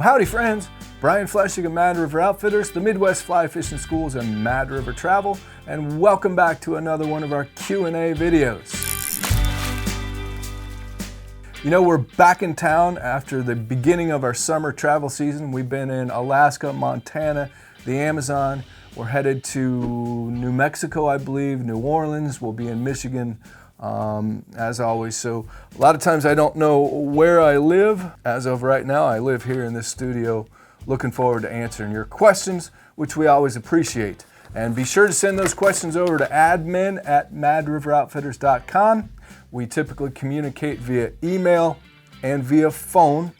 Well, howdy friends, Brian Flechsig of Mad River Outfitters, the Midwest Fly Fishing Schools, and Mad River Travel, and welcome back to another one of our Q&A videos. You know, we're back in town after the beginning of our summer travel season. We've been in Alaska, Montana, the Amazon. We're headed to New Mexico, I believe, New Orleans. We'll be in Michigan, as always. So a lot of times I don't know where I live. As of right now, I live here in this studio. Looking forward to answering your questions, which we always appreciate. And be sure to send those questions over to admin@madriveroutfitters.com. We typically communicate via email and via phone,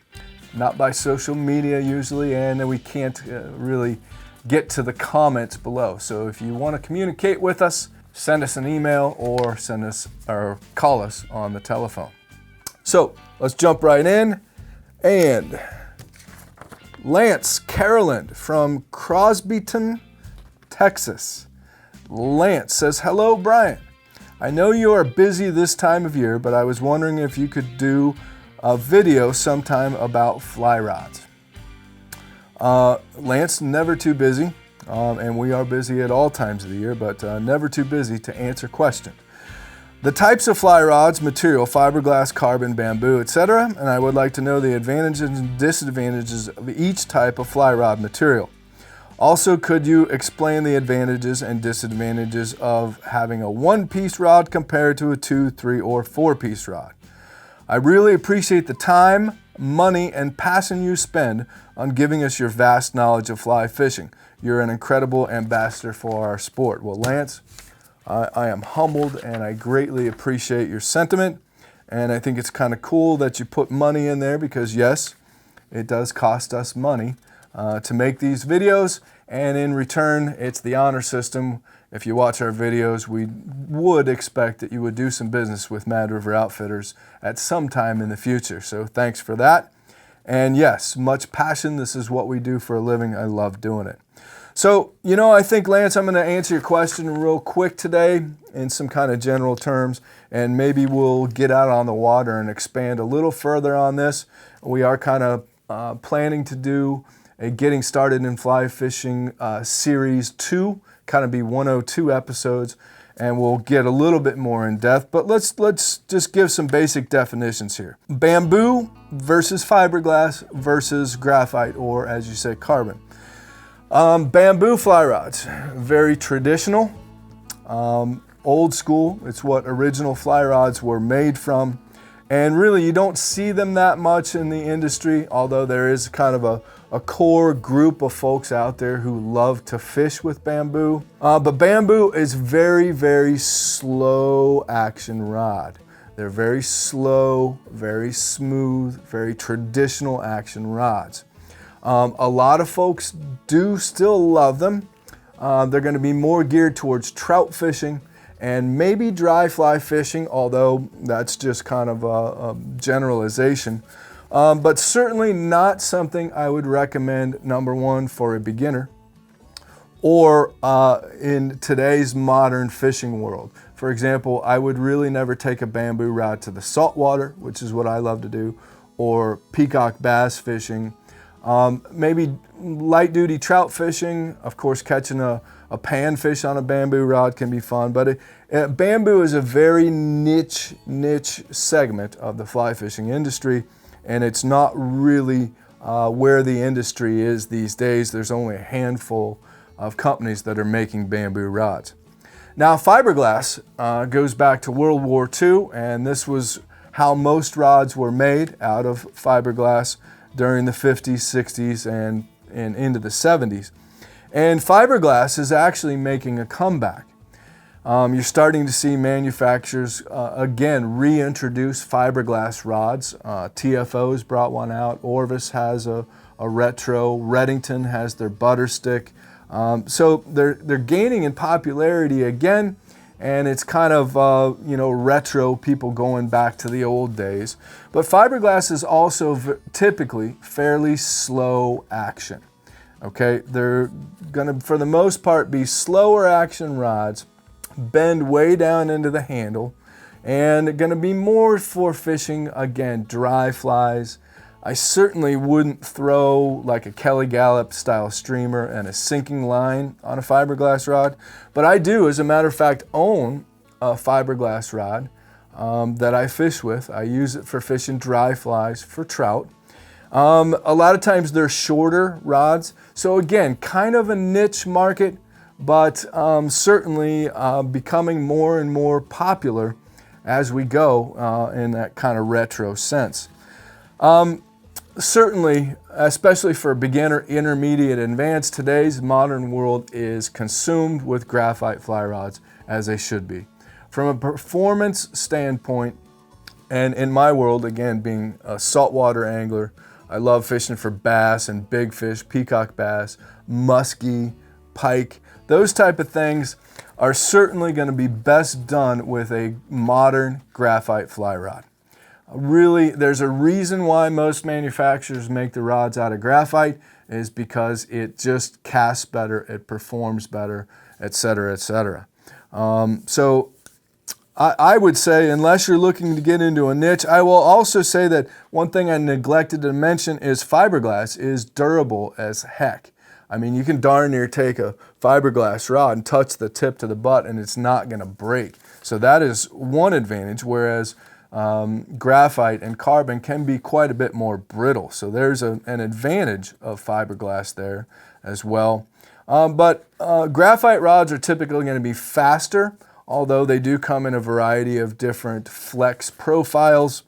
not by social media usually, and we can't really get to the comments below. So if you want to communicate with us, send us an email or call us on the telephone. So let's jump right in. And Lance Caroland from Crosbyton, Texas. Lance says, "Hello, Brian. I know you are busy this time of year, but I was wondering if you could do a video sometime about fly rods." Lance, never too busy, and we are busy at all times of the year, but never too busy to answer questions. The types of fly rods, material, fiberglass, carbon, bamboo, etc., and I would like to know the advantages and disadvantages of each type of fly rod material. Also, could you explain the advantages and disadvantages of having a one-piece rod compared to a 2, 3, or 4-piece rod? I really appreciate the time, money, and passion you spend on giving us your vast knowledge of fly fishing. You're an incredible ambassador for our sport. Well, Lance, I am humbled and I greatly appreciate your sentiment. And I think it's kind of cool that you put money in there because, yes, it does cost us money to make these videos. And in return, it's the honor system. If you watch our videos, we would expect that you would do some business with Mad River Outfitters at some time in the future. So thanks for that. And yes, much passion. This is what we do for a living. I love doing it. So, you know, I think, Lance, I'm going to answer your question real quick today in some kind of general terms, and maybe we'll get out on the water and expand a little further on this. We are kind of planning to do a Getting Started in Fly Fishing Series 2, kind of be 102 episodes, and we'll get a little bit more in depth, but let's just give some basic definitions here. Bamboo versus fiberglass versus graphite, or as you say, carbon. Bamboo fly rods, very traditional, old school. It's what original fly rods were made from. And really, you don't see them that much in the industry, although there is kind of a core group of folks out there who love to fish with bamboo. But bamboo is very, very slow action rod. They're very slow, very smooth, very traditional action rods. A lot of folks do still love them. They're going to be more geared towards trout fishing and maybe dry fly fishing, although that's just kind of a generalization. But certainly not something I would recommend, number one, for a beginner or in today's modern fishing world. For example, I would really never take a bamboo rod to the saltwater, which is what I love to do, or peacock bass fishing. Maybe light duty trout fishing, of course catching a panfish on a bamboo rod can be fun, but bamboo is a very niche segment of the fly fishing industry, and it's not really where the industry is these days. There's only a handful of companies that are making bamboo rods. Now, fiberglass goes back to World War II, and this was how most rods were made, out of fiberglass during the 50s, 60s, and into the 70s. And fiberglass is actually making a comeback. You're starting to see manufacturers, again, reintroduce fiberglass rods. TFO's brought one out. Orvis has a retro. Redington has their butter stick. So they're gaining in popularity again, and it's kind of retro, people going back to the old days. But fiberglass is also typically fairly slow action. Okay, they're gonna, for the most part, be slower action rods, bend way down into the handle, and gonna be more for fishing, again, dry flies, I certainly wouldn't throw like a Kelly Gallup style streamer and a sinking line on a fiberglass rod, but I do, as a matter of fact, own a fiberglass rod that I fish with. I use it for fishing dry flies for trout. A lot of times they're shorter rods, so again, kind of a niche market, but certainly becoming more and more popular as we go in that kind of retro sense. Certainly, especially for beginner, intermediate, advanced, today's modern world is consumed with graphite fly rods, as they should be. From a performance standpoint, and in my world, again, being a saltwater angler, I love fishing for bass and big fish, peacock bass, muskie, pike. Those type of things are certainly going to be best done with a modern graphite fly rod. Really, there's a reason why most manufacturers make the rods out of graphite, is because it just casts better, it performs better, etc., etc. So I would say, unless you're looking to get into a niche, I will also say that one thing I neglected to mention is fiberglass is durable as heck. I mean, you can darn near take a fiberglass rod and touch the tip to the butt and it's not going to break. So that is one advantage, whereas graphite and carbon can be quite a bit more brittle. So there's an advantage of fiberglass there as well. But graphite rods are typically going to be faster, although they do come in a variety of different flex profiles.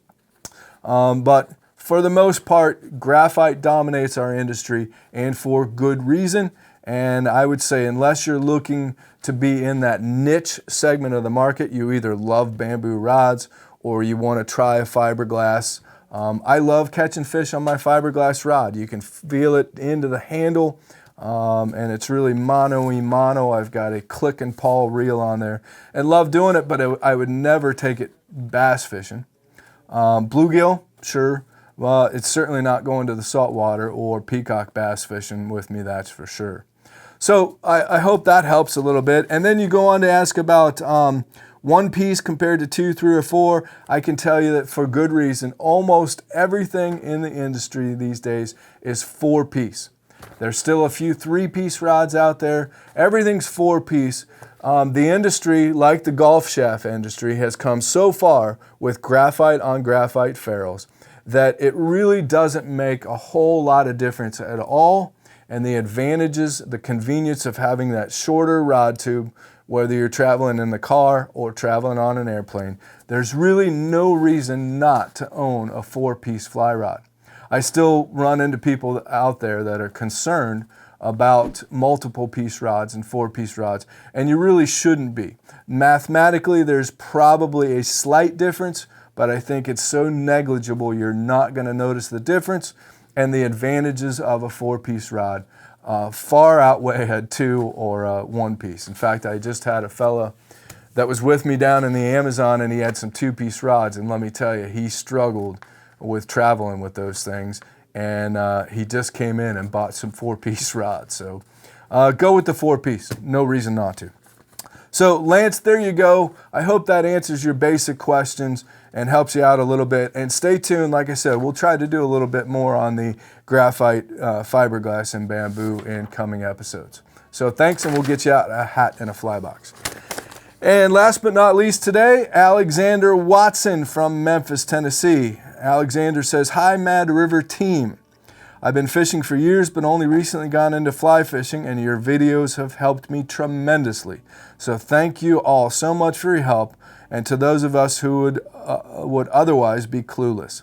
But for the most part, graphite dominates our industry, and for good reason. And I would say, unless you're looking to be in that niche segment of the market, you either love bamboo rods or you want to try a fiberglass. I love catching fish on my fiberglass rod. You can feel it into the handle, and it's really mono-y-mono. I've got a click and pawl reel on there and love doing it, but I would never take it bass fishing. Bluegill, sure. Well, it's certainly not going to the saltwater or peacock bass fishing with me, that's for sure. So I hope that helps a little bit. And then you go on to ask about one piece compared to 2, 3, or 4. I can tell you that for good reason, almost everything in the industry these days is 4-piece. There's still a few 3-piece rods out there. Everything's 4-piece. The industry, like the golf shaft industry, has come so far with graphite on graphite ferrules that it really doesn't make a whole lot of difference at all. And the advantages, the convenience of having that shorter rod tube, whether you're traveling in the car or traveling on an airplane, there's really no reason not to own a 4-piece fly rod. I still run into people out there that are concerned about multiple piece rods and 4-piece rods, and you really shouldn't be. Mathematically, there's probably a slight difference, but I think it's so negligible you're not going to notice the difference, and the advantages of a 4-piece rod far outweigh a 2 or a 1-piece. In fact, I just had a fella that was with me down in the Amazon, and he had some 2-piece rods, and let me tell you, he struggled with traveling with those things, and he just came in and bought some 4-piece rods. So go with the 4-piece, no reason not to. So Lance, there you go. I hope that answers your basic questions and helps you out a little bit. And stay tuned, like I said, we'll try to do a little bit more on the graphite, fiberglass, and bamboo in coming episodes. So thanks, and we'll get you out a hat and a fly box. And last but not least today, Alexander Watson from Memphis, Tennessee. Alexander says, "Hi Mad River team. I've been fishing for years, but only recently gone into fly fishing, and your videos have helped me tremendously. So thank you all so much for your help, and to those of us who would otherwise be clueless.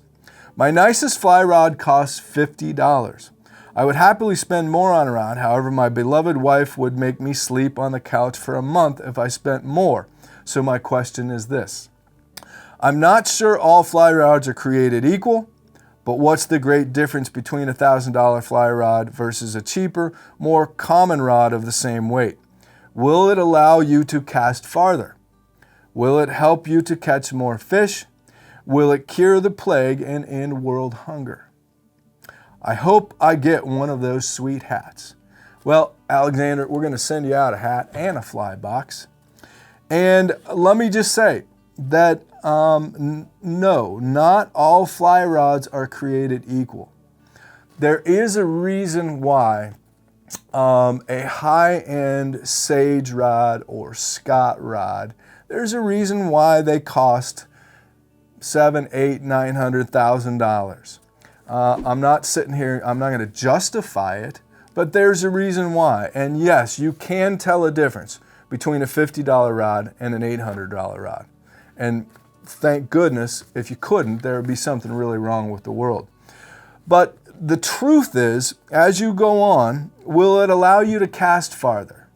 My nicest fly rod costs $50. I would happily spend more on a rod. However, my beloved wife would make me sleep on the couch for a month if I spent more. So my question is this. I'm not sure all fly rods are created equal, but what's the great difference between a $1,000 fly rod versus a cheaper, more common rod of the same weight? Will it allow you to cast farther? Will it help you to catch more fish? Will it cure the plague and end world hunger? I hope I get one of those sweet hats." Well, Alexander, we're going to send you out a hat and a fly box. And let me just say that No, not all fly rods are created equal. There is a reason why a high-end Sage rod or Scott rod, there's a reason why they cost $700,000, $800,000, $900,000. I'm not sitting here, I'm not going to justify it, but there's a reason why. And yes, you can tell a difference between a $50 rod and an $800 rod. And thank goodness, if you couldn't, there would be something really wrong with the world. But the truth is, as you go on, will it allow you to cast farther?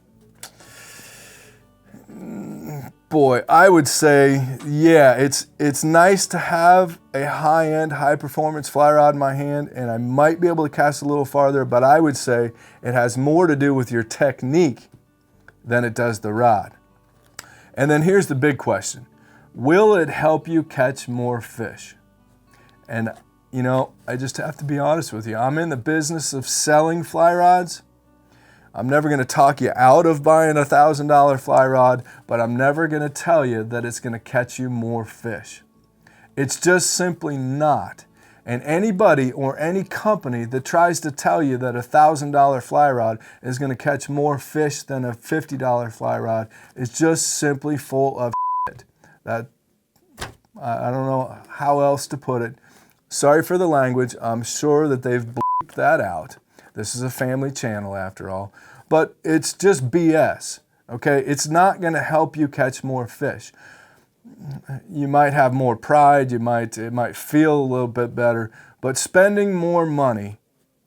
Boy, I would say, yeah, it's nice to have a high-end, high-performance fly rod in my hand, and I might be able to cast a little farther, but I would say it has more to do with your technique than it does the rod. And then here's the big question. Will it help you catch more fish? And you know, I just have to be honest with you. I'm in the business of selling fly rods. I'm never going to talk you out of buying a $1,000 fly rod, but I'm never going to tell you that it's going to catch you more fish. It's just simply not. And anybody or any company that tries to tell you that a $1,000 fly rod is going to catch more fish than a $50 fly rod is just simply full of shit. That, I don't know how else to put it. Sorry for the language. I'm sure that they've bleeped that out. This is a family channel after all. But it's just BS, okay? It's not going to help you catch more fish. You might have more pride. It might feel a little bit better. But spending more money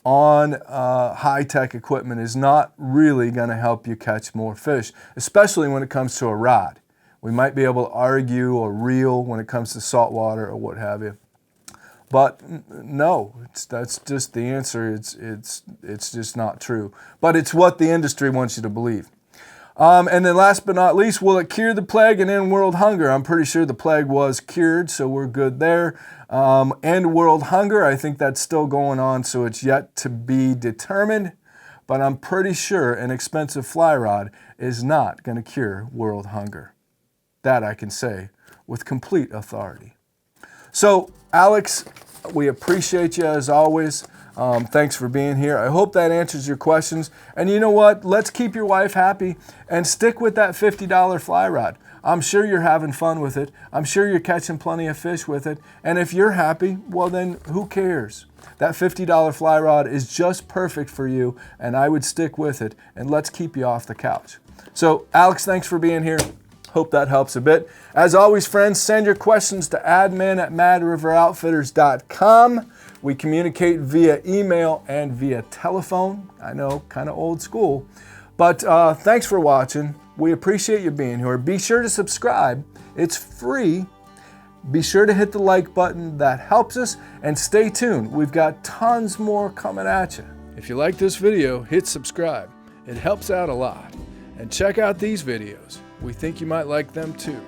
on high-tech equipment is not really going to help you catch more fish, especially when it comes to a rod. We might be able to argue or reel when it comes to saltwater or what have you. But no, that's just the answer. It's just not true. But it's what the industry wants you to believe. And then last but not least, will it cure the plague and end world hunger? I'm pretty sure the plague was cured, so we're good there. End world hunger, I think that's still going on, so it's yet to be determined. But I'm pretty sure an expensive fly rod is not going to cure world hunger. That I can say with complete authority. So, Alex, we appreciate you as always. Thanks for being here. I hope that answers your questions. And you know what? Let's keep your wife happy and stick with that $50 fly rod. I'm sure you're having fun with it. I'm sure you're catching plenty of fish with it. And if you're happy, well then who cares? That $50 fly rod is just perfect for you, and I would stick with it. And let's keep you off the couch. So, Alex, thanks for being here. Hope that helps a bit. As always, friends, send your questions to admin@madriveroutfitters.com. We communicate via email and via telephone. I know, kind of old school. But thanks for watching. We appreciate you being here. Be sure to subscribe. It's free. Be sure to hit the like button. That helps us. And stay tuned. We've got tons more coming at you. If you like this video, hit subscribe. It helps out a lot. And check out these videos. We think you might like them too.